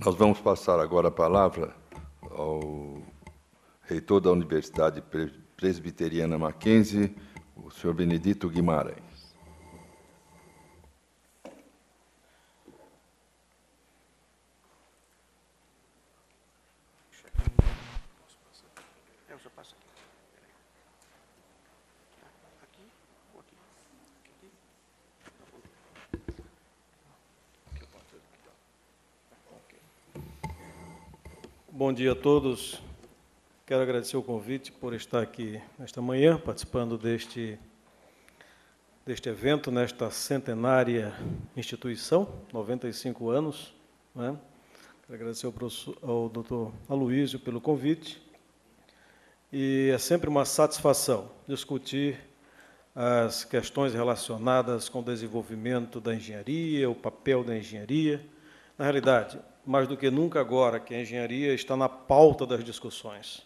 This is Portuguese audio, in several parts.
Nós vamos passar agora a palavra ao reitor da Universidade Presbiteriana Mackenzie, o senhor Benedito Guimarães. Bom dia a todos. Quero agradecer o convite por estar aqui nesta manhã, participando deste evento, nesta centenária instituição, 95 anos. Né? Quero agradecer ao doutor Aloísio pelo convite. E é sempre uma satisfação discutir as questões relacionadas com o desenvolvimento da engenharia, o papel da engenharia. Na realidade, mais do que nunca agora, que a engenharia está na pauta das discussões.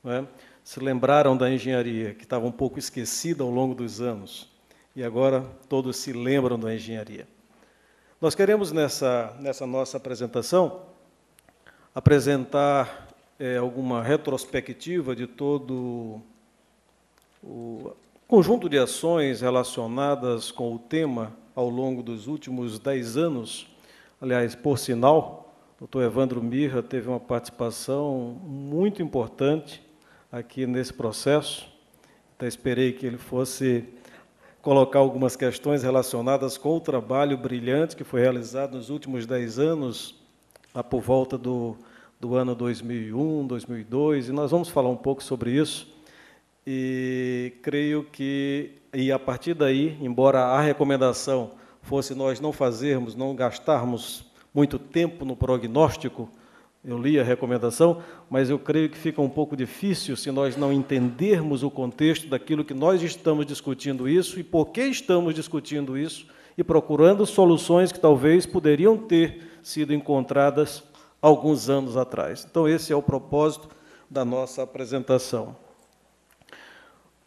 Não é? Se lembraram da engenharia, que estava um pouco esquecida ao longo dos anos, e agora todos se lembram da engenharia. Nós queremos, nessa nossa apresentação, apresentar alguma retrospectiva de todo o conjunto de ações relacionadas com o tema ao longo dos últimos 10 anos. Aliás, por sinal, o doutor Evandro Mirra teve uma participação muito importante aqui nesse processo. Até esperei que ele fosse colocar algumas questões relacionadas com o trabalho brilhante que foi realizado nos últimos 10 anos, lá por volta do ano 2001, 2002, e nós vamos falar um pouco sobre isso. E creio que, a partir daí, embora a recomendação fosse nós não fazermos, não gastarmos muito tempo no prognóstico, eu li a recomendação, mas eu creio que fica um pouco difícil se nós não entendermos o contexto daquilo que nós estamos discutindo isso e por que estamos discutindo isso e procurando soluções que talvez poderiam ter sido encontradas alguns anos atrás. Então, esse é o propósito da nossa apresentação.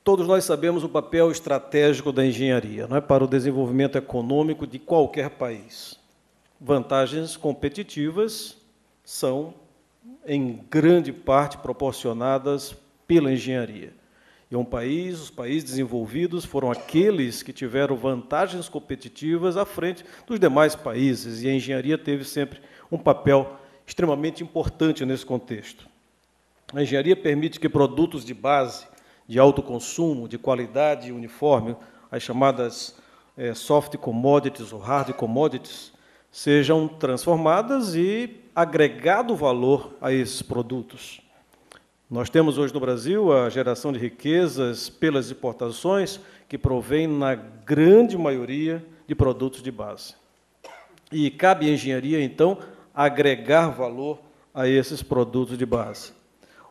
Todos nós sabemos o papel estratégico da engenharia, não é, para o desenvolvimento econômico de qualquer país. Vantagens competitivas são, em grande parte, proporcionadas pela engenharia. E os países desenvolvidos foram aqueles que tiveram vantagens competitivas à frente dos demais países, e a engenharia teve sempre um papel extremamente importante nesse contexto. A engenharia permite que produtos de base, de alto consumo, de qualidade uniforme, as chamadas soft commodities ou hard commodities, sejam transformadas e agregado valor a esses produtos. Nós temos hoje no Brasil a geração de riquezas pelas exportações, que provém, na grande maioria, de produtos de base. E cabe à engenharia, então, agregar valor a esses produtos de base.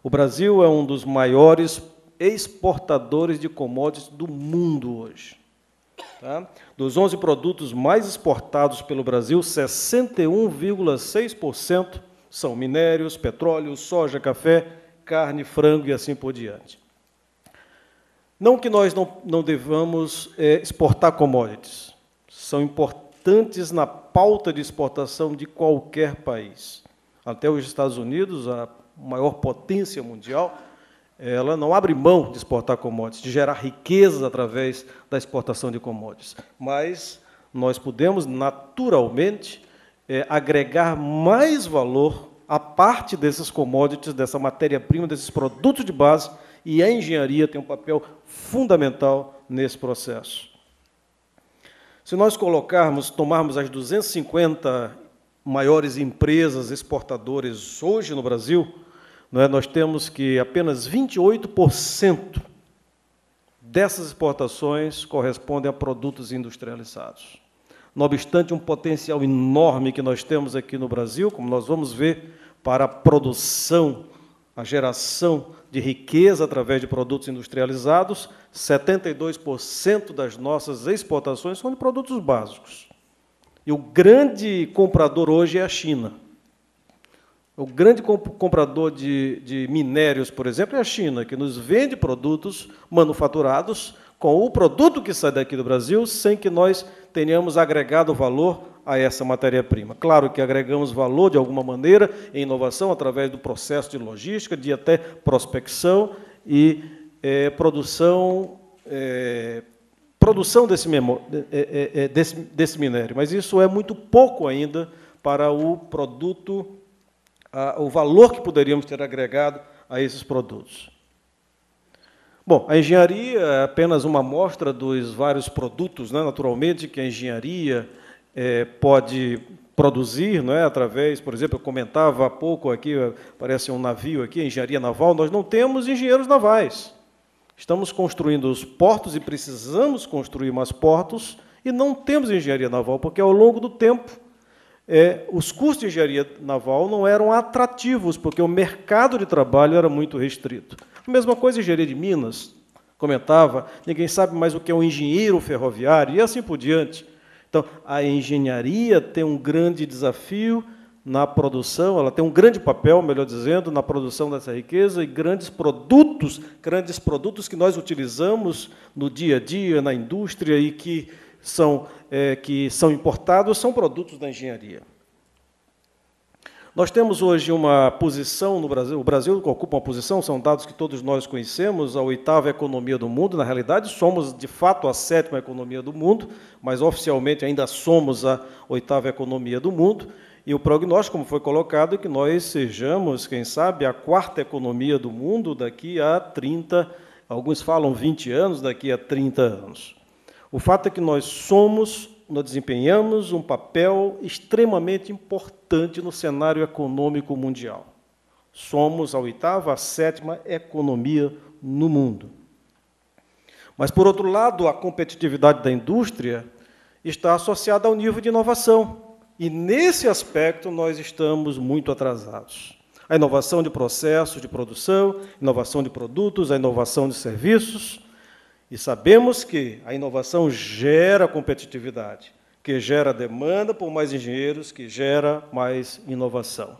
O Brasil é um dos maiores exportadores de commodities do mundo hoje. Tá? Dos 11 produtos mais exportados pelo Brasil, 61,6% são minérios, petróleo, soja, café, carne, frango e assim por diante. Não que nós não devamos exportar commodities. São importantes na pauta de exportação de qualquer país. Até os Estados Unidos, a maior potência mundial, ela não abre mão de exportar commodities, de gerar riqueza através da exportação de commodities. Mas nós podemos, naturalmente, agregar mais valor à parte desses commodities, dessa matéria-prima, desses produtos de base, e a engenharia tem um papel fundamental nesse processo. Se nós tomarmos as 250 maiores empresas exportadoras hoje no Brasil, nós temos que apenas 28% dessas exportações correspondem a produtos industrializados. Não obstante um potencial enorme que nós temos aqui no Brasil, como nós vamos ver, para a produção, a geração de riqueza através de produtos industrializados, 72% das nossas exportações são de produtos básicos. E o grande comprador hoje é a China. O grande comprador de minérios, por exemplo, é a China, que nos vende produtos manufaturados com o produto que sai daqui do Brasil, sem que nós tenhamos agregado valor a essa matéria-prima. Claro que agregamos valor, de alguma maneira, em inovação, através do processo de logística, de até prospecção e produção desse minério. Mas isso é muito pouco ainda para o produto, o valor que poderíamos ter agregado a esses produtos. Bom, a engenharia é apenas uma amostra dos vários produtos, né, naturalmente, que a engenharia pode produzir, não é, através, por exemplo, eu comentava há pouco aqui, parece um navio aqui, a engenharia naval, nós não temos engenheiros navais. Estamos construindo os portos e precisamos construir mais portos e não temos engenharia naval, porque ao longo do tempo os custos de engenharia naval não eram atrativos, porque o mercado de trabalho era muito restrito. A mesma coisa em engenharia de Minas, comentava, ninguém sabe mais o que é um engenheiro ferroviário, e assim por diante. Então, a engenharia tem um grande desafio na produção, ela tem um grande papel, melhor dizendo, na produção dessa riqueza, e grandes produtos que nós utilizamos no dia a dia, na indústria, e que são importados, são produtos da engenharia. Nós temos hoje uma posição no Brasil, o Brasil ocupa uma posição, são dados que todos nós conhecemos, a 8ª economia do mundo. Na realidade, somos, de fato, a 7ª economia do mundo, mas oficialmente ainda somos a 8ª economia do mundo, e o prognóstico, como foi colocado, é que nós sejamos, quem sabe, a 4ª economia do mundo daqui a 30, alguns falam 20 anos, daqui a 30 anos. O fato é que nós desempenhamos um papel extremamente importante no cenário econômico mundial. Somos a 8ª, a 7ª economia no mundo. Mas, por outro lado, a competitividade da indústria está associada ao nível de inovação. E, nesse aspecto, nós estamos muito atrasados. A inovação de processos de produção, inovação de produtos, a inovação de serviços. E sabemos que a inovação gera competitividade, que gera demanda por mais engenheiros, que gera mais inovação.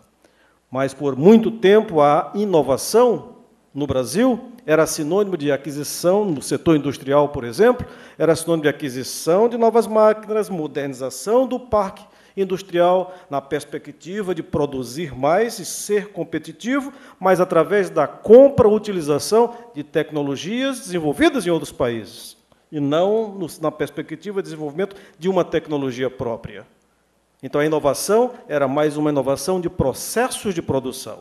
Mas, por muito tempo, a inovação no Brasil era sinônimo de aquisição, no setor industrial, por exemplo, era sinônimo de aquisição de novas máquinas, modernização do parque industrial, na perspectiva de produzir mais e ser competitivo, mas através da compra ou utilização de tecnologias desenvolvidas em outros países, e não na perspectiva de desenvolvimento de uma tecnologia própria. Então, a inovação era mais uma inovação de processos de produção,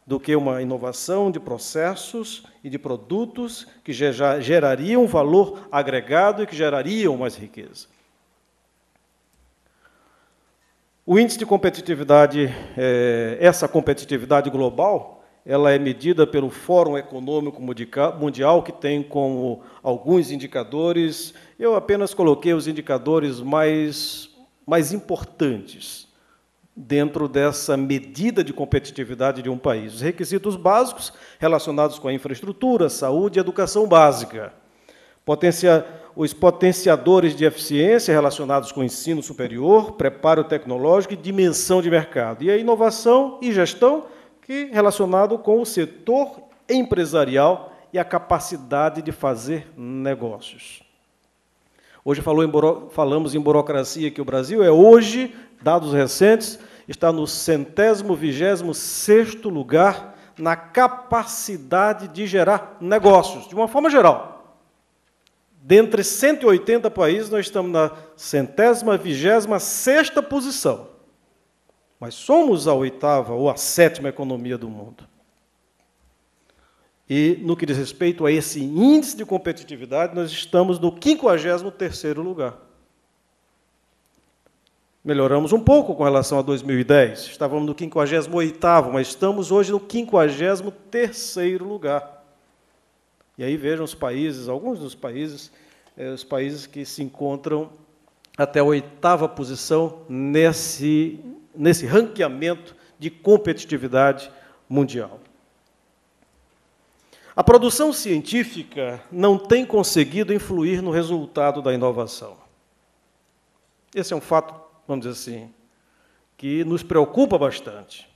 do que uma inovação de processos e de produtos que gerariam valor agregado e que gerariam mais riqueza. O índice de competitividade, essa competitividade global, ela é medida pelo Fórum Econômico Mundial, que tem como alguns indicadores, eu apenas coloquei os indicadores mais importantes dentro dessa medida de competitividade de um país. Os requisitos básicos relacionados com a infraestrutura, saúde e educação básica. Os potenciadores de eficiência relacionados com o ensino superior, preparo tecnológico e dimensão de mercado. E a inovação e gestão, que relacionado com o setor empresarial e a capacidade de fazer negócios. Hoje falamos em burocracia, que o Brasil hoje, dados recentes, está no 126º lugar na capacidade de gerar negócios, de uma forma geral. Dentre 180 países, nós estamos na 126ª posição. Mas somos a 8ª ou a 7ª economia do mundo. E, no que diz respeito a esse índice de competitividade, nós estamos no 53º lugar. Melhoramos um pouco com relação a 2010. Estávamos no 58º, mas estamos hoje no 53º lugar. E aí vejam os países, alguns dos países, os países que se encontram até a 8ª posição nesse ranqueamento de competitividade mundial. A produção científica não tem conseguido influir no resultado da inovação. Esse é um fato, vamos dizer assim, que nos preocupa bastante.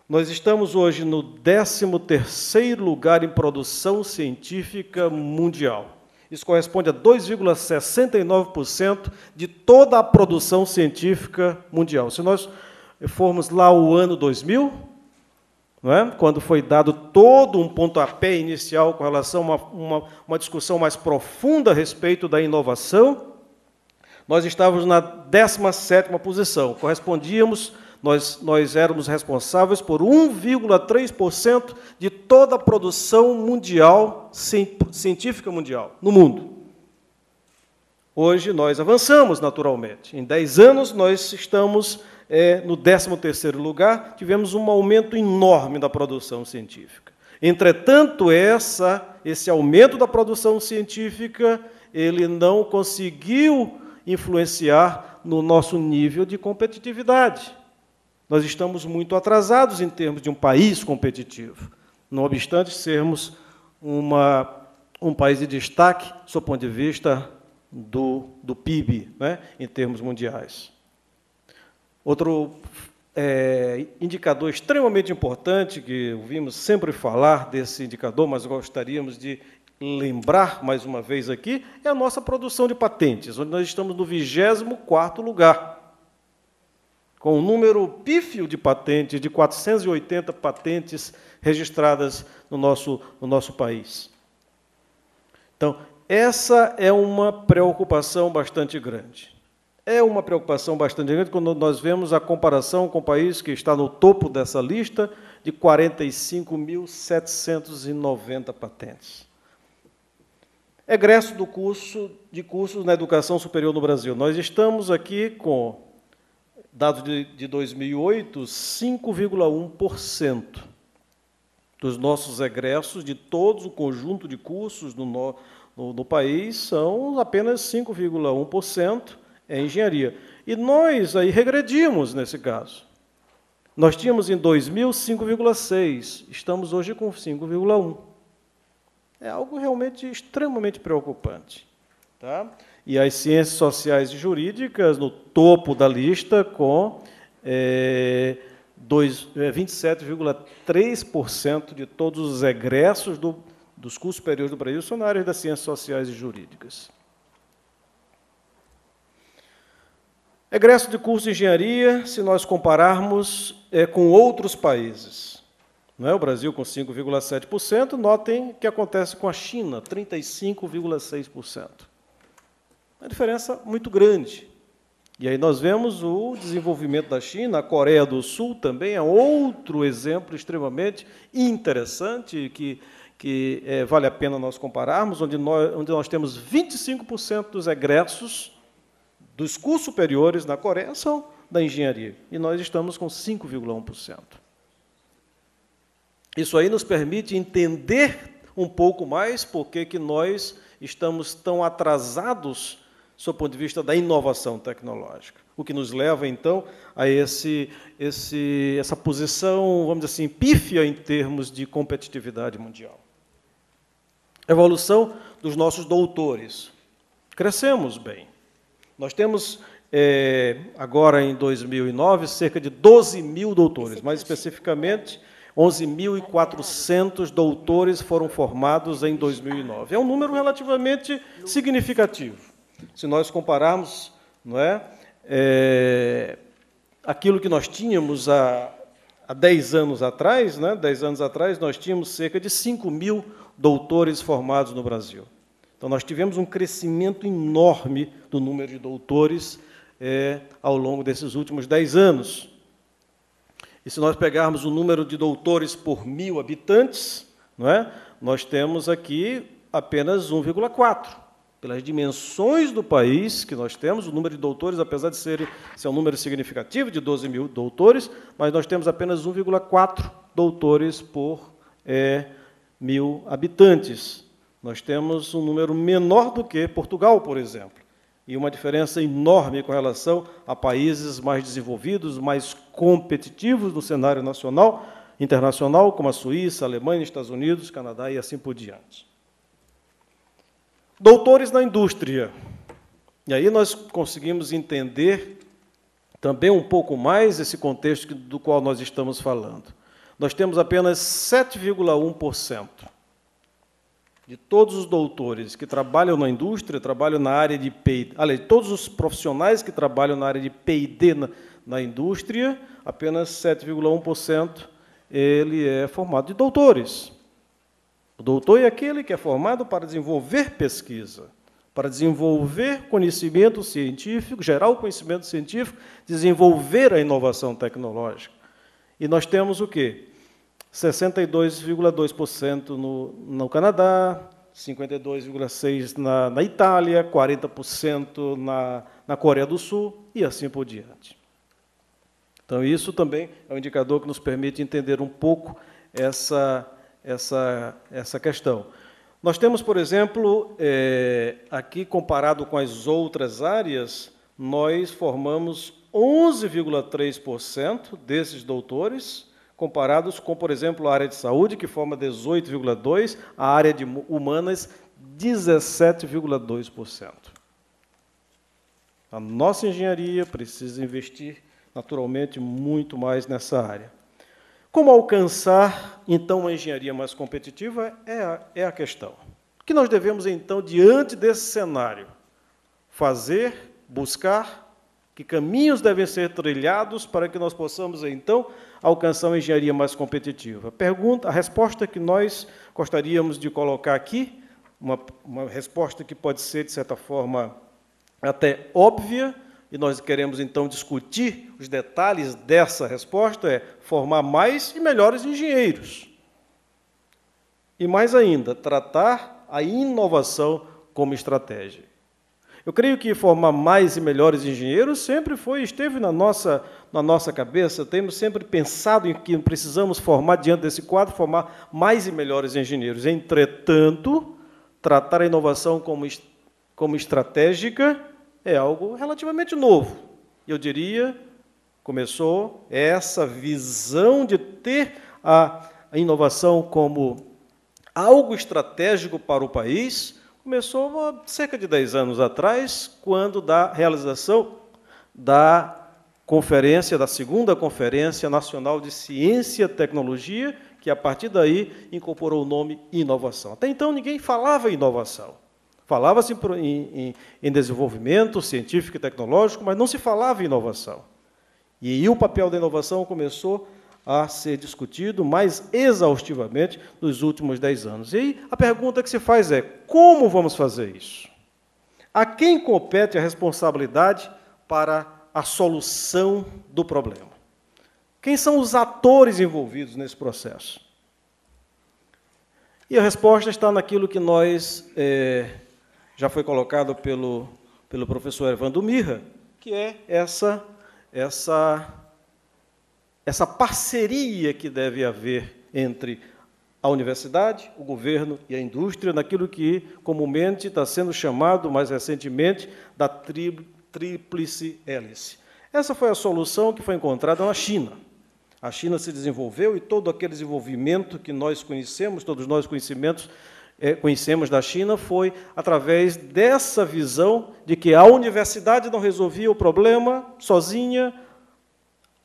Nós estamos hoje no 13º lugar em produção científica mundial. Isso corresponde a 2,69% de toda a produção científica mundial. Se nós formos lá o ano 2000, não é? Quando foi dado todo um pontapé inicial com relação a uma discussão mais profunda a respeito da inovação, nós estávamos na 17ª posição. Nós éramos responsáveis por 1,3% de toda a produção mundial, científica mundial, no mundo. Hoje nós avançamos naturalmente. Em 10 anos nós estamos no 13º lugar, tivemos um aumento enorme da produção científica. Entretanto, esse aumento da produção científica, ele não conseguiu influenciar no nosso nível de competitividade. Nós estamos muito atrasados em termos de um país competitivo, não obstante sermos um país de destaque, do ponto de vista do PIB, né, em termos mundiais. Outro indicador extremamente importante, que ouvimos sempre falar desse indicador, mas gostaríamos de lembrar mais uma vez aqui, é a nossa produção de patentes, onde nós estamos no 24º lugar, com um número pífio de patentes, de 480 patentes registradas no nosso país. Então, essa é uma preocupação bastante grande. É uma preocupação bastante grande quando nós vemos a comparação com o país que está no topo dessa lista, de 45.790 patentes. Egresso do curso de cursos na educação superior no Brasil. Nós estamos aqui com dados de 2008, 5,1% dos nossos egressos, de todo o conjunto de cursos no país, são apenas 5,1% em engenharia. E nós aí regredimos nesse caso. Nós tínhamos em 2000 5,6%, estamos hoje com 5,1%. É algo realmente extremamente preocupante. Tá? E as ciências sociais e jurídicas no topo da lista com 27,3% de todos os egressos dos cursos superiores do Brasil são na área das ciências sociais e jurídicas. Egresso de curso de engenharia, se nós compararmos com outros países. Não é? O Brasil com 5,7%, notem o que acontece com a China, 35,6%. Uma diferença muito grande. E aí nós vemos o desenvolvimento da China, a Coreia do Sul também é outro exemplo extremamente interessante que vale a pena nós compararmos, onde nós temos 25% dos egressos dos cursos superiores na Coreia são da engenharia, e nós estamos com 5,1%. Isso aí nos permite entender um pouco mais por que nós estamos tão atrasados do ponto de vista da inovação tecnológica, o que nos leva, então, a essa posição, vamos dizer assim, pífia em termos de competitividade mundial. Evolução dos nossos doutores. Crescemos bem. Nós temos, agora em 2009, cerca de 12 mil doutores, mais especificamente, 11.400 doutores foram formados em 2009. É um número relativamente significativo. Se nós compararmos, não é, aquilo que nós tínhamos há 10 anos atrás, né, 10 anos atrás, nós tínhamos cerca de 5.000 doutores formados no Brasil. Então, nós tivemos um crescimento enorme do número de doutores ao longo desses últimos 10 anos. E se nós pegarmos o número de doutores por 1.000 habitantes, não é, nós temos aqui apenas 1,4. Pelas dimensões do país que nós temos, o número de doutores, apesar de ser um número significativo, de 12 mil doutores, mas nós temos apenas 1,4 doutores por 1.000 habitantes. Nós temos um número menor do que Portugal, por exemplo, e uma diferença enorme com relação a países mais desenvolvidos, mais competitivos no cenário nacional, internacional, como a Suíça, a Alemanha, Estados Unidos, Canadá e assim por diante. Doutores na indústria. E aí nós conseguimos entender também um pouco mais esse contexto do qual nós estamos falando. Nós temos apenas 7,1%. de todos os doutores que trabalham na indústria, trabalham na área de P&D, aliás, todos os profissionais que trabalham na área de P&D na indústria, apenas 7,1% ele é formado de doutores. O doutor é aquele que é formado para desenvolver pesquisa, para desenvolver conhecimento científico, gerar o conhecimento científico, desenvolver a inovação tecnológica. E nós temos o quê? 62,2% no Canadá, 52,6% na Itália, 40% na Coreia do Sul e assim por diante. Então, isso também é um indicador que nos permite entender um pouco essa questão. Nós temos, por exemplo, aqui, comparado com as outras áreas, nós formamos 11,3% desses doutores, comparados com, por exemplo, a área de saúde, que forma 18,2%, a área de humanas, 17,2%. A nossa engenharia precisa investir, naturalmente, muito mais nessa área. Como alcançar, então, uma engenharia mais competitiva é a questão. O que nós devemos, então, diante desse cenário, fazer, buscar, que caminhos devem ser trilhados para que nós possamos, então, alcançar uma engenharia mais competitiva? A resposta que nós gostaríamos de colocar aqui, uma resposta que pode ser, de certa forma, até óbvia, e nós queremos, então, discutir os detalhes dessa resposta, é formar mais e melhores engenheiros. E, mais ainda, tratar a inovação como estratégia. Eu creio que formar mais e melhores engenheiros sempre esteve na nossa cabeça, temos sempre pensado em que precisamos formar, diante desse quadro, formar mais e melhores engenheiros. Entretanto, tratar a inovação como estratégica é algo relativamente novo. Eu diria, começou essa visão de ter a inovação como algo estratégico para o país, começou há cerca de 10 anos atrás, quando da realização da segunda Conferência Nacional de Ciência e Tecnologia, que, a partir daí, incorporou o nome inovação. Até então, ninguém falava em inovação. Falava-se em desenvolvimento científico e tecnológico, mas não se falava em inovação. E aí o papel da inovação começou a ser discutido mais exaustivamente nos últimos 10 anos. E aí a pergunta que se faz é: como vamos fazer isso? A quem compete a responsabilidade para a solução do problema? Quem são os atores envolvidos nesse processo? E a resposta está naquilo que já foi colocado pelo professor Evandro Mirra, que é essa parceria que deve haver entre a universidade, o governo e a indústria, naquilo que comumente está sendo chamado, mais recentemente, da tríplice hélice. Essa foi a solução que foi encontrada na China. A China se desenvolveu e todo aquele desenvolvimento que nós conhecemos, todos nós conhecemos da China, foi através dessa visão de que a universidade não resolvia o problema sozinha,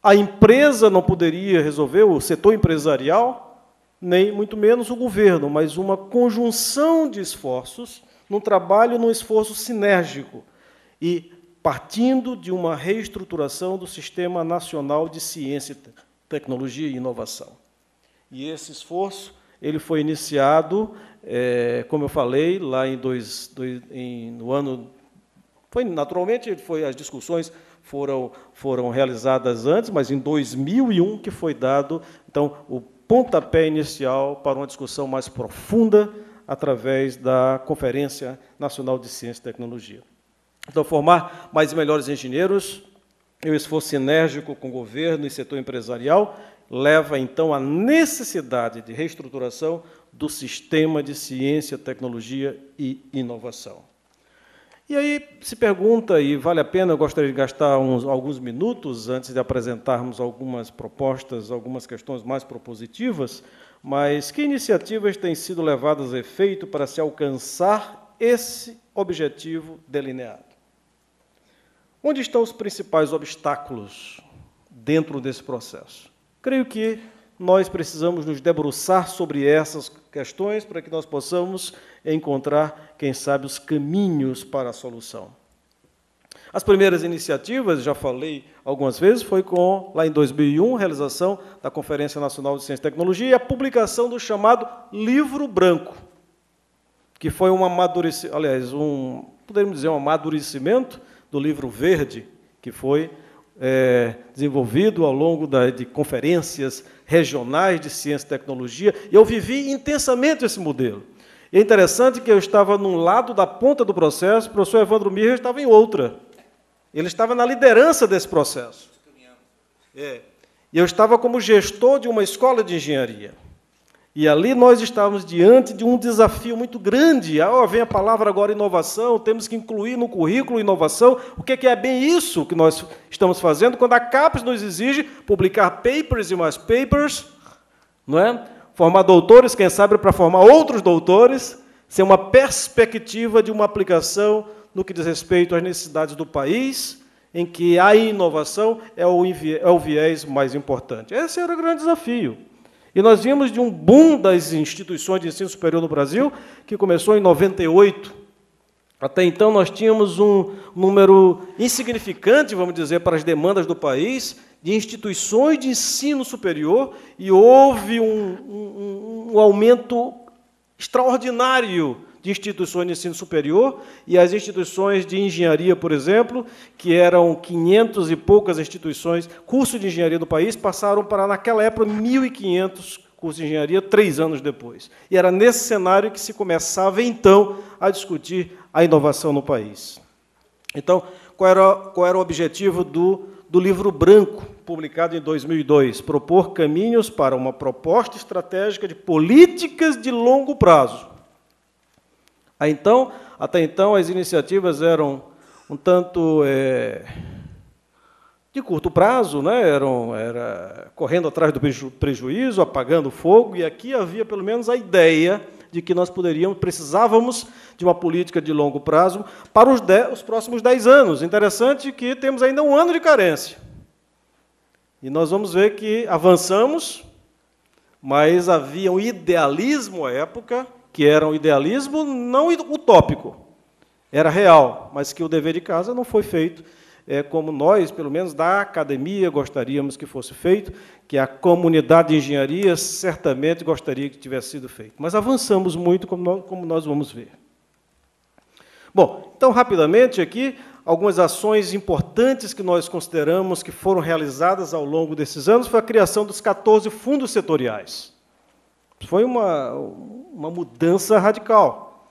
a empresa não poderia resolver, o setor empresarial, nem muito menos o governo, mas uma conjunção de esforços, num trabalho, num esforço sinérgico, e partindo de uma reestruturação do Sistema Nacional de Ciência, Tecnologia e Inovação. E esse esforço ele foi iniciado, como eu falei, lá no ano... Naturalmente, as discussões foram realizadas antes, mas em 2001 que foi dado, então, o pontapé inicial para uma discussão mais profunda através da Conferência Nacional de Ciência e Tecnologia. Então, formar mais e melhores engenheiros, o esforço sinérgico com o governo e setor empresarial, leva, então, à necessidade de reestruturação do sistema de ciência, tecnologia e inovação. E aí se pergunta, e vale a pena, eu gostaria de gastar alguns minutos antes de apresentarmos algumas propostas, algumas questões mais propositivas, mas que iniciativas têm sido levadas a efeito para se alcançar esse objetivo delineado? Onde estão os principais obstáculos dentro desse processo? Creio que nós precisamos nos debruçar sobre essas questões para que nós possamos encontrar, quem sabe, os caminhos para a solução. As primeiras iniciativas, já falei algumas vezes, foi lá em 2001, a realização da Conferência Nacional de Ciência e Tecnologia e a publicação do chamado Livro Branco, que foi poderíamos dizer, um amadurecimento do Livro Verde, que foi desenvolvido ao longo de conferências regionais de ciência e tecnologia, e eu vivi intensamente esse modelo. E é interessante que eu estava num lado da ponta do processo, o professor Evandro Mirra estava em outra. Ele estava na liderança desse processo. E eu estava como gestor de uma escola de engenharia. E ali nós estávamos diante de um desafio muito grande. Vem a palavra agora inovação, temos que incluir no currículo inovação. O que é bem isso que nós estamos fazendo quando a CAPES nos exige publicar papers e mais papers, não é? Formar doutores, quem sabe, para formar outros doutores, ser uma perspectiva de uma aplicação no que diz respeito às necessidades do país, em que a inovação é o viés mais importante. Esse era o grande desafio. E nós vimos de um boom das instituições de ensino superior no Brasil, que começou em 98. Até então, nós tínhamos um número insignificante, vamos dizer, para as demandas do país, de instituições de ensino superior, e houve um aumento extraordinário de instituições de ensino superior, e as instituições de engenharia, por exemplo, que eram 500 e poucas instituições, cursos de engenharia do país, passaram para, naquela época, 1.500 cursos de engenharia, 3 anos depois. E era nesse cenário que se começava, então, a discutir a inovação no país. Então, qual era o objetivo do Livro Branco, publicado em 2002? Propor caminhos para uma proposta estratégica de políticas de longo prazo. Até então, as iniciativas eram um tanto de curto prazo, né? Era correndo atrás do prejuízo, apagando fogo, e aqui havia, pelo menos, a ideia de que nós precisávamos de uma política de longo prazo para os próximos 10 anos. Interessante que temos ainda 1 ano de carência. E nós vamos ver que avançamos, mas havia um idealismo à época, que era um idealismo não utópico, era real, mas que o dever de casa não foi feito como nós, pelo menos da academia, gostaríamos que fosse feito, que a comunidade de engenharia certamente gostaria que tivesse sido feito. Mas avançamos muito, como nós vamos ver. Bom, então, rapidamente aqui, algumas ações importantes que nós consideramos que foram realizadas ao longo desses anos foi a criação dos 14 fundos setoriais. Foi uma mudança radical,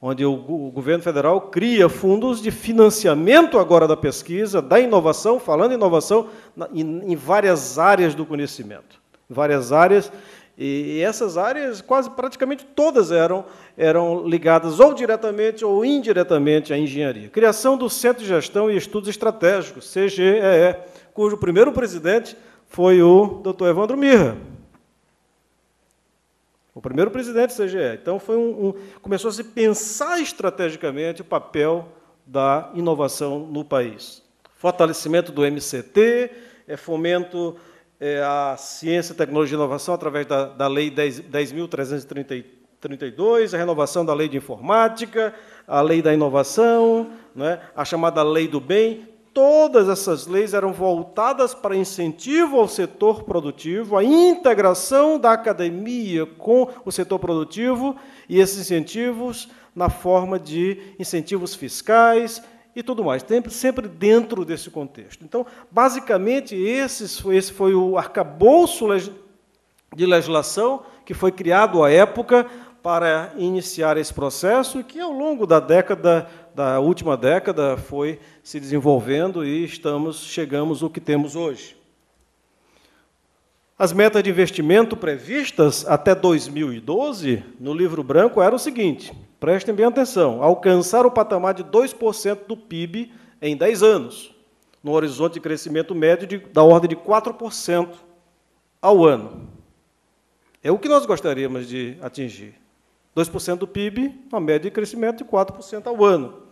onde o governo federal cria fundos de financiamento agora da pesquisa, da inovação, falando em inovação, em várias áreas do conhecimento. Várias áreas, e essas áreas, praticamente todas eram ligadas ou diretamente ou indiretamente à engenharia. Criação do Centro de Gestão e Estudos Estratégicos, CGEE, cujo primeiro presidente foi o Dr. Evandro Mirra. O primeiro presidente do CGE. Então, começou a se pensar estrategicamente o papel da inovação no país. Fortalecimento do MCT, fomento à ciência, tecnologia e inovação através da Lei 10.332, a renovação da Lei de Informática, a Lei da Inovação, né, a chamada Lei do Bem. Todas essas leis eram voltadas para incentivo ao setor produtivo, a integração da academia com o setor produtivo, e esses incentivos na forma de incentivos fiscais e tudo mais, sempre dentro desse contexto. Então, basicamente, esse foi o arcabouço de legislação que foi criado à época para iniciar esse processo, e que, ao longo da última década, foi se desenvolvendo e chegamos ao que temos hoje. As metas de investimento previstas até 2012, no Livro Branco, eram o seguinte, prestem bem atenção, alcançar o patamar de 2% do PIB em 10 anos, no horizonte de crescimento médio da ordem de 4% ao ano. É o que nós gostaríamos de atingir. 2% do PIB, uma média de crescimento de 4% ao ano.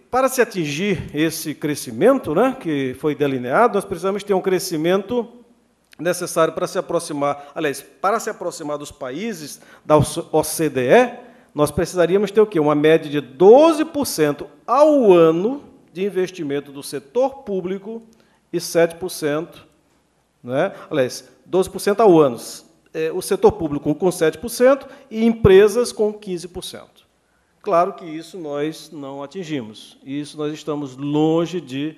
Para se atingir esse crescimento, né, que foi delineado, nós precisamos ter um crescimento necessário para se aproximar, aliás, para se aproximar dos países da OCDE, nós precisaríamos ter o quê? Uma média de 12% ao ano de investimento do setor público e 7%, né? Aliás, 12% ao ano, o setor público com 7% e empresas com 15%. Claro que isso nós não atingimos, isso nós estamos longe de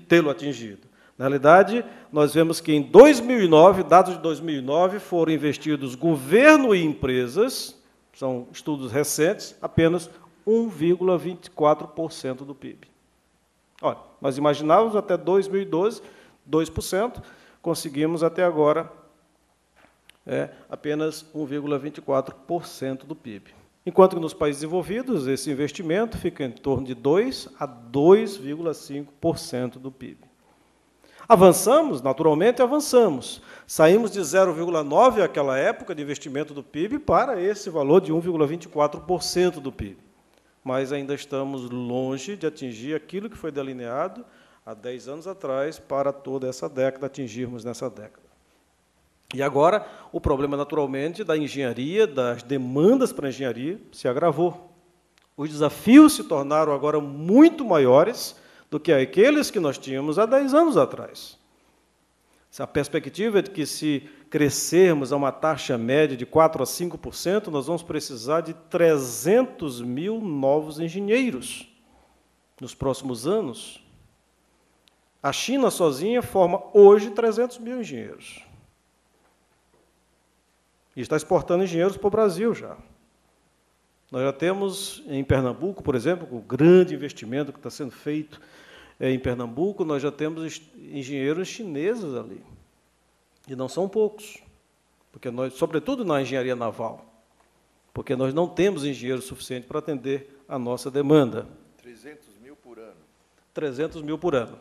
tê-lo atingido. Na realidade, nós vemos que em 2009, dados de 2009, foram investidos governo e empresas, são estudos recentes, apenas 1,24% do PIB. Olha, nós imaginávamos até 2012, 2%, conseguimos até agora apenas 1,24% do PIB. Enquanto que nos países desenvolvidos, esse investimento fica em torno de 2% a 2,5% do PIB. Avançamos, naturalmente avançamos. Saímos de 0,9% naquela época de investimento do PIB para esse valor de 1,24% do PIB. Mas ainda estamos longe de atingir aquilo que foi delineado há 10 anos atrás para toda essa década, atingirmos nessa década. E agora, o problema, naturalmente, da engenharia, das demandas para a engenharia, se agravou. Os desafios se tornaram agora muito maiores do que aqueles que nós tínhamos há 10 anos atrás. A perspectiva é de que, se crescermos a uma taxa média de 4% a 5%, nós vamos precisar de 300 mil novos engenheiros nos próximos anos. A China sozinha forma hoje 300 mil engenheiros. E está exportando engenheiros para o Brasil já. Nós já temos em Pernambuco, por exemplo, o grande investimento que está sendo feito em Pernambuco, nós já temos engenheiros chineses ali. E não são poucos, porque nós, sobretudo na engenharia naval, porque nós não temos engenheiros suficientes para atender a nossa demanda. 300 mil por ano. 300 mil por ano.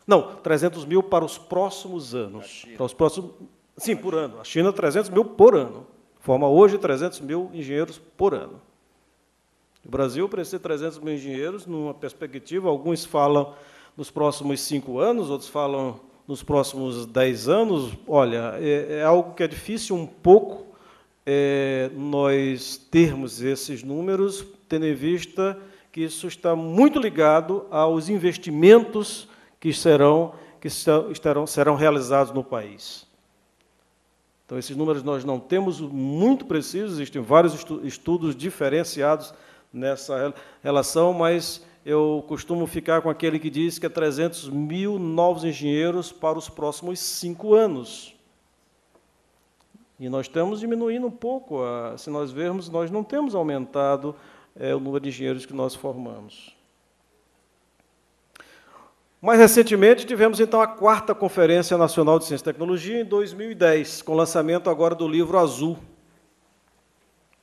Não, 300 mil para os próximos anos. Para os próximos, sim, por ano. A China, 300 mil por ano. Forma hoje 300 mil engenheiros por ano. O Brasil precisa de 300 mil engenheiros numa perspectiva, alguns falam nos próximos 5 anos, outros falam nos próximos 10 anos. Olha, é algo que é difícil um pouco nós termos esses números, tendo em vista que isso está muito ligado aos investimentos que serão realizados no país. Então, esses números nós não temos muito precisos, existem vários estudos diferenciados nessa relação, mas eu costumo ficar com aquele que diz que é 300 mil novos engenheiros para os próximos 5 anos. E nós estamos diminuindo um pouco. Se nós vermos, nós não temos aumentado o número de engenheiros que nós formamos. Mais recentemente, tivemos, então, a 4ª Conferência Nacional de Ciência e Tecnologia, em 2010, com o lançamento agora do Livro Azul,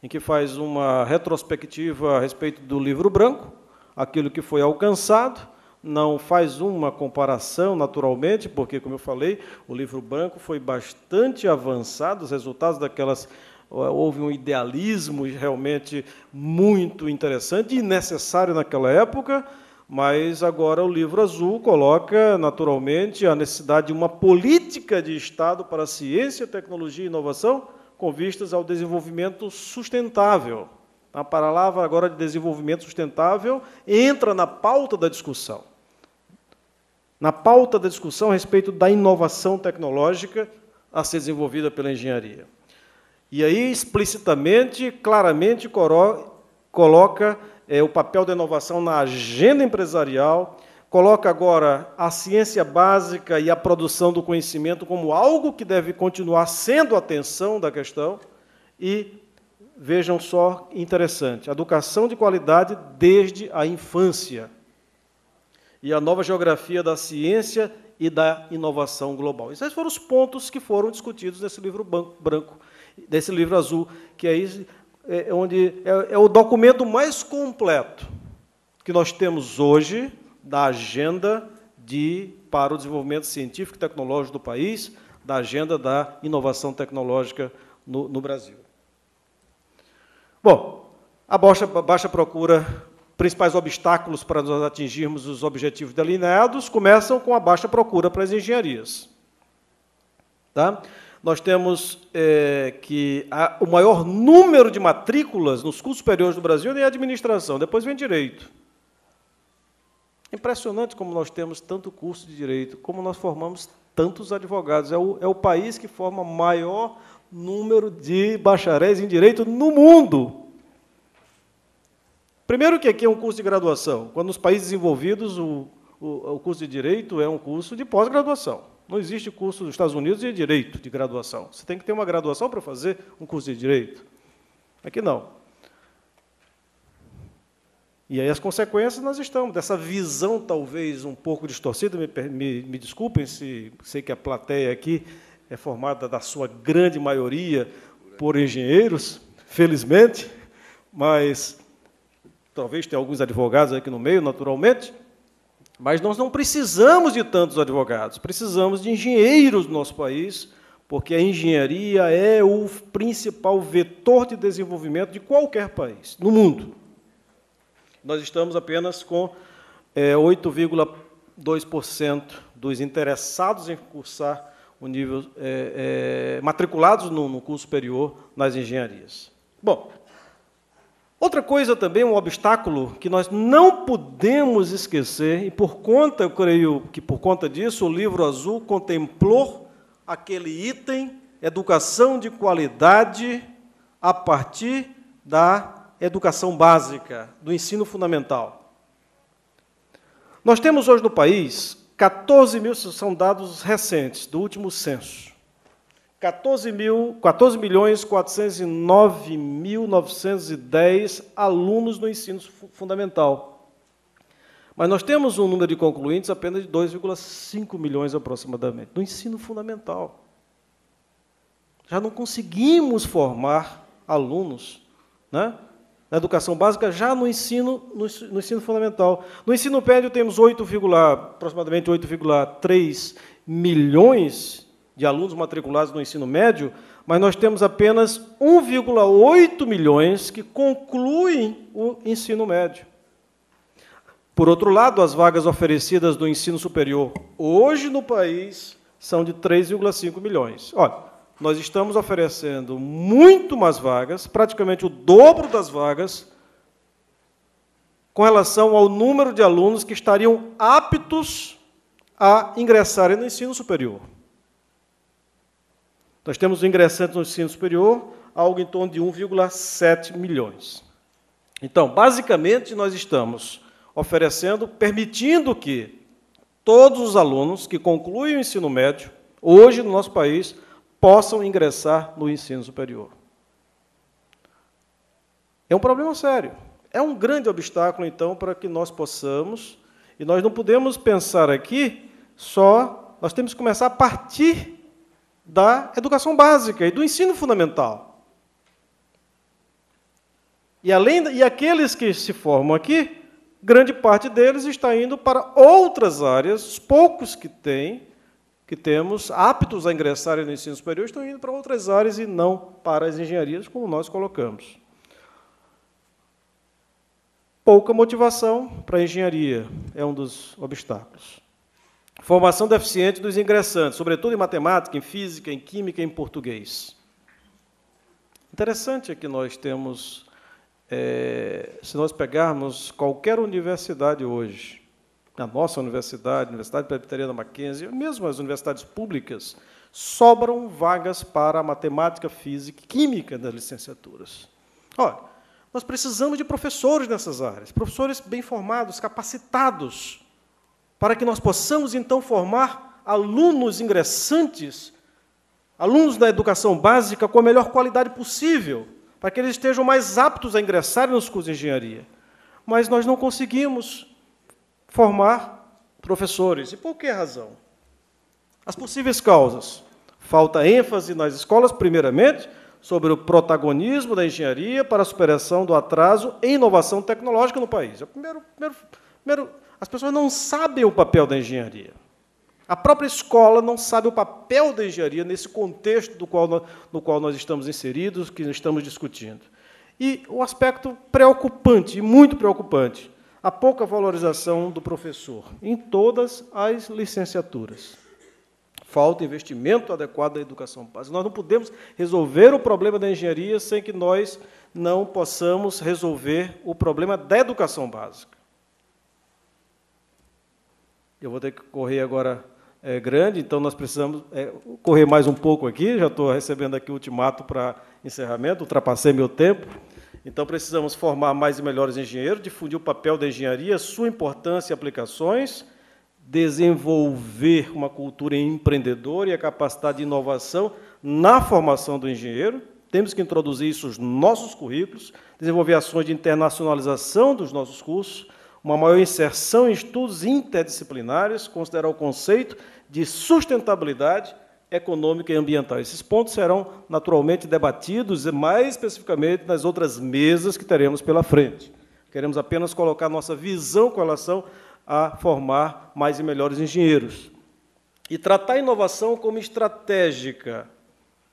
em que faz uma retrospectiva a respeito do Livro Branco, aquilo que foi alcançado, não faz uma comparação, naturalmente, porque, como eu falei, o Livro Branco foi bastante avançado, os resultados daquelas... Houve um idealismo realmente muito interessante e necessário naquela época, mas agora o Livro Azul coloca, naturalmente, a necessidade de uma política de Estado para a ciência, tecnologia e inovação com vistas ao desenvolvimento sustentável. A palavra agora de desenvolvimento sustentável entra na pauta da discussão. Na pauta da discussão a respeito da inovação tecnológica a ser desenvolvida pela engenharia. E aí, explicitamente, claramente, coloca o papel da inovação na agenda empresarial, coloca agora a ciência básica e a produção do conhecimento como algo que deve continuar sendo a atenção da questão e, vejam só, interessante, educação de qualidade desde a infância e a nova geografia da ciência e da inovação global. Esses foram os pontos que foram discutidos nesse livro branco, desse livro azul, que é o documento mais completo que nós temos hoje da agenda para o desenvolvimento científico e tecnológico do país, da agenda da inovação tecnológica no Brasil. Bom, a baixa procura principais obstáculos para nós atingirmos os objetivos delineados começam com a baixa procura para as engenharias. Tá? Nós temos que o maior número de matrículas nos cursos superiores do Brasil é administração, depois vem direito. Impressionante como nós temos tanto curso de direito, como nós formamos tantos advogados. É o país que forma o maior número de bacharéis em direito no mundo. Primeiro que aqui é um curso de graduação. Quando nos países desenvolvidos, o curso de direito é um curso de pós-graduação. Não existe curso nos Estados Unidos de direito, de graduação. Você tem que ter uma graduação para fazer um curso de direito. Aqui não. E aí as consequências nós estamos, dessa visão talvez um pouco distorcida, me desculpem se sei que a plateia aqui é formada da sua grande maioria por engenheiros, felizmente, mas talvez tenha alguns advogados aqui no meio, naturalmente, mas nós não precisamos de tantos advogados, precisamos de engenheiros no nosso país, porque a engenharia é o principal vetor de desenvolvimento de qualquer país, no mundo. Nós estamos apenas com 8,2% dos interessados em cursar o nível, matriculados no curso superior nas engenharias. Bom, outra coisa também, um obstáculo que nós não podemos esquecer, e eu creio que por conta disso, o Livro Azul contemplou aquele item, educação de qualidade, a partir da educação básica, do ensino fundamental. Nós temos hoje no país 14 mil, são dados recentes, do último censo, 14.409.910 alunos no ensino fundamental. Mas nós temos um número de concluintes apenas de 2,5 milhões aproximadamente, no ensino fundamental. Já não conseguimos formar alunos, né, na educação básica, já no ensino fundamental. No ensino médio temos aproximadamente 8,3 milhões de alunos matriculados no ensino médio, mas nós temos apenas 1,8 milhões que concluem o ensino médio. Por outro lado, as vagas oferecidas no ensino superior hoje no país são de 3,5 milhões. Olha, nós estamos oferecendo muito mais vagas, praticamente o dobro das vagas, com relação ao número de alunos que estariam aptos a ingressarem no ensino superior. Nós temos ingressantes no ensino superior, algo em torno de 1,7 milhões. Então, basicamente, nós estamos oferecendo, permitindo que todos os alunos que concluem o ensino médio, hoje no nosso país, possam ingressar no ensino superior. É um problema sério. É um grande obstáculo, então, para que nós possamos, e nós não podemos pensar aqui nós temos que começar a partir da educação básica e do ensino fundamental. E aqueles que se formam aqui, grande parte deles está indo para outras áreas, os poucos que temos aptos a ingressarem no ensino superior estão indo para outras áreas e não para as engenharias, como nós colocamos. Pouca motivação para a engenharia é um dos obstáculos. Formação deficiente dos ingressantes, sobretudo em matemática, em física, em química e em português. Interessante é que nós temos, se nós pegarmos qualquer universidade hoje, a nossa universidade, a Universidade Presbiteriana Mackenzie, mesmo as universidades públicas, sobram vagas para matemática, física e química das licenciaturas. Olha, nós precisamos de professores nessas áreas, professores bem formados, capacitados, para que nós possamos, então, formar alunos ingressantes, alunos da educação básica com a melhor qualidade possível, para que eles estejam mais aptos a ingressarem nos cursos de engenharia. Mas nós não conseguimos formar professores. E por que razão? As possíveis causas. Falta ênfase nas escolas, primeiramente, sobre o protagonismo da engenharia para a superação do atraso em inovação tecnológica no país. As pessoas não sabem o papel da engenharia. A própria escola não sabe o papel da engenharia nesse contexto no qual nós estamos inseridos, que estamos discutindo. E o aspecto preocupante, e muito preocupante, a pouca valorização do professor em todas as licenciaturas. Falta investimento adequado na educação básica. Nós não podemos resolver o problema da engenharia sem que nós não possamos resolver o problema da educação básica. Eu vou ter que correr agora grande, então nós precisamos correr mais um pouco aqui, já estou recebendo aqui o ultimato para encerramento, ultrapassei meu tempo. Então, precisamos formar mais e melhores engenheiros, difundir o papel da engenharia, sua importância e aplicações, desenvolver uma cultura empreendedora e a capacidade de inovação na formação do engenheiro. Temos que introduzir isso nos nossos currículos, desenvolver ações de internacionalização dos nossos cursos, uma maior inserção em estudos interdisciplinares, considerar o conceito de sustentabilidade econômica e ambiental. Esses pontos serão naturalmente debatidos, mais especificamente nas outras mesas que teremos pela frente. Queremos apenas colocar nossa visão com relação a formar mais e melhores engenheiros. E tratar a inovação como estratégica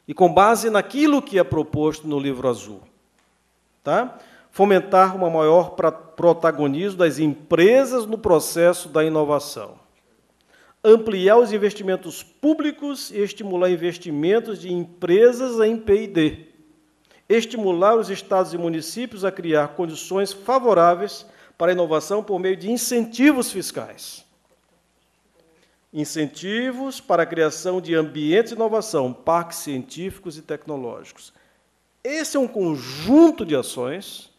e com base naquilo que é proposto no Livro Azul. Tá? Fomentar um maior protagonismo das empresas no processo da inovação. Ampliar os investimentos públicos e estimular investimentos de empresas em P&D. Estimular os estados e municípios a criar condições favoráveis para a inovação por meio de incentivos fiscais. Incentivos para a criação de ambientes de inovação, parques científicos e tecnológicos. Esse é um conjunto de ações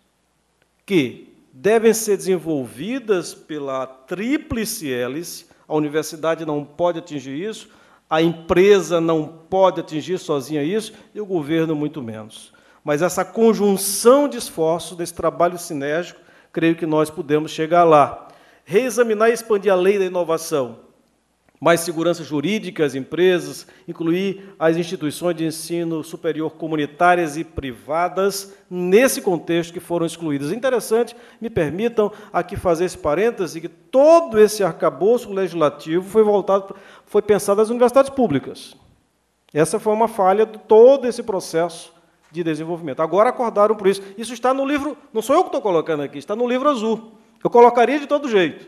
que devem ser desenvolvidas pela tríplice hélice. A universidade não pode atingir isso, a empresa não pode atingir sozinha isso, e o governo muito menos. Mas essa conjunção de esforços, desse trabalho sinérgico, creio que nós podemos chegar lá. Reexaminar e expandir a lei da inovação. Mais segurança jurídica às empresas, incluir as instituições de ensino superior comunitárias e privadas nesse contexto que foram excluídas. É interessante, me permitam aqui fazer esse parêntese, que todo esse arcabouço legislativo foi pensado nas universidades públicas. Essa foi uma falha de todo esse processo de desenvolvimento. Agora acordaram por isso. Isso está no livro, não sou eu que estou colocando aqui, está no Livro Azul. Eu colocaria de todo jeito,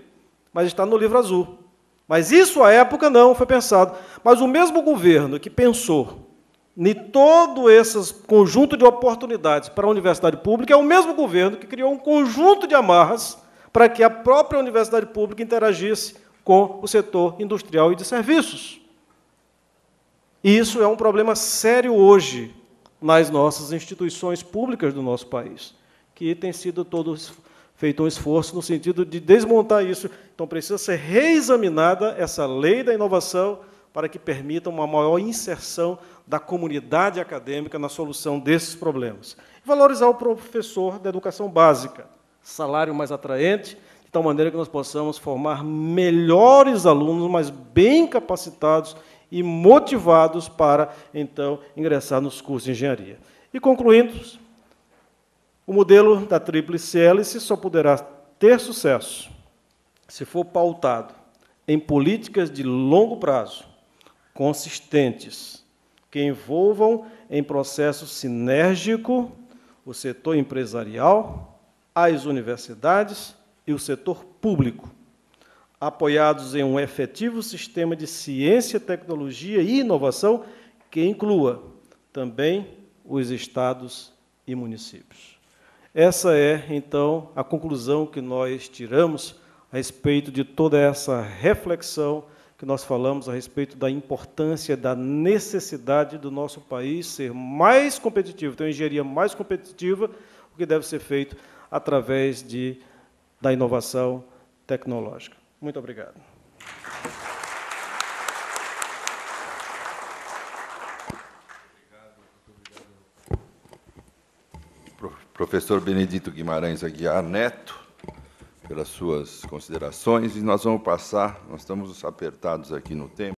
mas está no Livro Azul. Mas isso, à época, não foi pensado. Mas o mesmo governo que pensou em todo esse conjunto de oportunidades para a universidade pública é o mesmo governo que criou um conjunto de amarras para que a própria universidade pública interagisse com o setor industrial e de serviços. E isso é um problema sério hoje nas nossas instituições públicas do nosso país, que tem sido feito um esforço no sentido de desmontar isso. Então, precisa ser reexaminada essa lei da inovação para que permita uma maior inserção da comunidade acadêmica na solução desses problemas. Valorizar o professor da educação básica, salário mais atraente, de tal maneira que nós possamos formar melhores alunos, mas bem capacitados e motivados para, então, ingressar nos cursos de engenharia. E, concluindo, o modelo da tríplice hélice só poderá ter sucesso se for pautado em políticas de longo prazo, consistentes, que envolvam em processo sinérgico o setor empresarial, as universidades e o setor público, apoiados em um efetivo sistema de ciência, tecnologia e inovação que inclua também os estados e municípios. Essa é, então, a conclusão que nós tiramos a respeito de toda essa reflexão que nós falamos a respeito da importância, da necessidade do nosso país ser mais competitivo, ter uma engenharia mais competitiva, o que deve ser feito através da inovação tecnológica. Muito obrigado. Professor Benedito Guimarães Aguiar Neto, pelas suas considerações, e nós vamos passar, nós estamos apertados aqui no tempo.